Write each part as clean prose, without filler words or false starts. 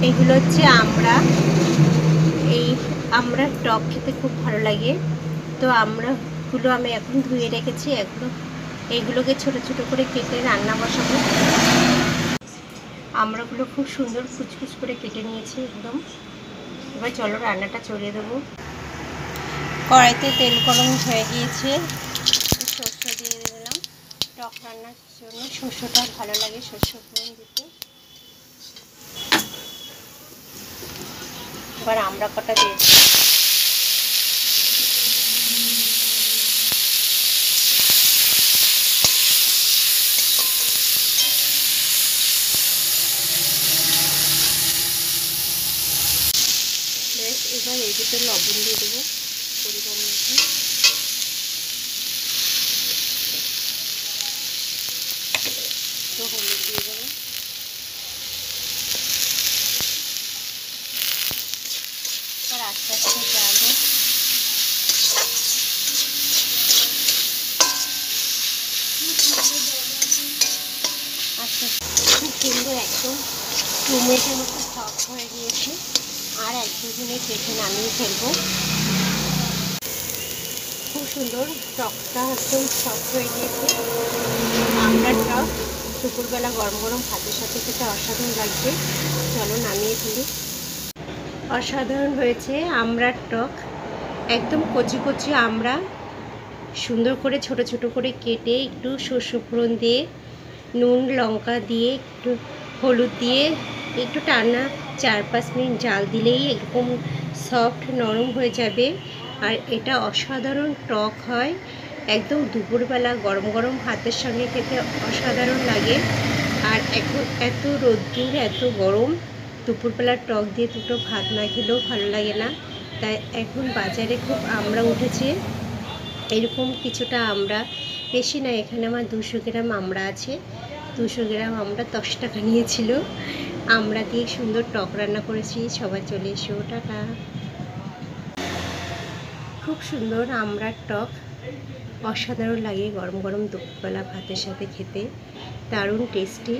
এগুলো হচ্ছে আমরা, এই আমড়ার টক খেতে খুব ভালো লাগে। তো আমড়াগুলো আমি এখন ধুয়ে রেখেছি, এইগুলোকে ছোট ছোট করে কেটে রান্না বসাবো। আমড়াগুলো খুব সুন্দর কুচকুচ করে কেটে নিয়েছি একদম। এবার চলো রান্নাটা চড়িয়ে দেবো। কড়াইতে তেল গরম হয়ে গিয়েছে, সর্ষে দিয়ে দিলাম। টক রান্নার জন্য সর্ষেটা ভালো লাগে, সর্ষে ফোড়ন দিতে। এবার আমড়া কটা দিয়েছি। এবার এই দুটো লবণ দিয়ে দেবো পরিমাণ মতো। তো হলুদ দিয়ে দেবো। আর আস্তে আস্তে যাবো। আস্তে খুব সুন্দর একদম টমেটোর মতো সফট হয়ে গিয়েছে। আর 1-2 মিনিট রেখে নামিয়ে ফেলবো। খুব সুন্দর টকটা একদম সফট হয়ে গিয়েছে। আমড়ার টক দুপুরবেলা গরম গরম ভাতের সাথে খেতে অসাধারণ লাগবে। চলো নামিয়ে ফেলি। অসাধারণ হয়েছে আমড়ার টক। একদম কচি কচি আমড়া সুন্দর করে ছোট ছোট করে কেটে একটু সর্ষে ফোড়ন দিয়ে, নুন লঙ্কা দিয়ে, একটু হলুদ দিয়ে একটু টানা 4-5 মিনিট জাল দিলেই এরকম সফট নরম হয়ে যাবে। আর এটা অসাধারণ টক হয়। একদম দুপুরবেলা গরম গরম ভাতের সঙ্গে খেতে অসাধারণ লাগে। আর এখন এত রোদ্দুর, এত গরম, দুপুরবেলা টক দিয়ে দুটো ভাত না খেলেও ভালো লাগে না। তাই এখন বাজারে খুব আমড়া উঠেছে। এরকম কিছুটা আমড়া, বেশি না, এখানে আমার 200 গ্রাম আমড়া আছে। 200 গ্রাম আমড়া 10 টাকা নিয়েছিল। আমড়া দিয়ে সুন্দর টক রান্না করেছি। সবাই চলে এসো, টাটা। খুব সুন্দর আমড়ার টক, অসাধারণ লাগে গরম গরম দুপুরবেলা ভাতের সাথে খেতে, দারুণ টেস্টি।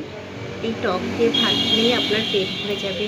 এই টক দিয়ে ভাত খেলেই আপনার পেট ভরে যাবে।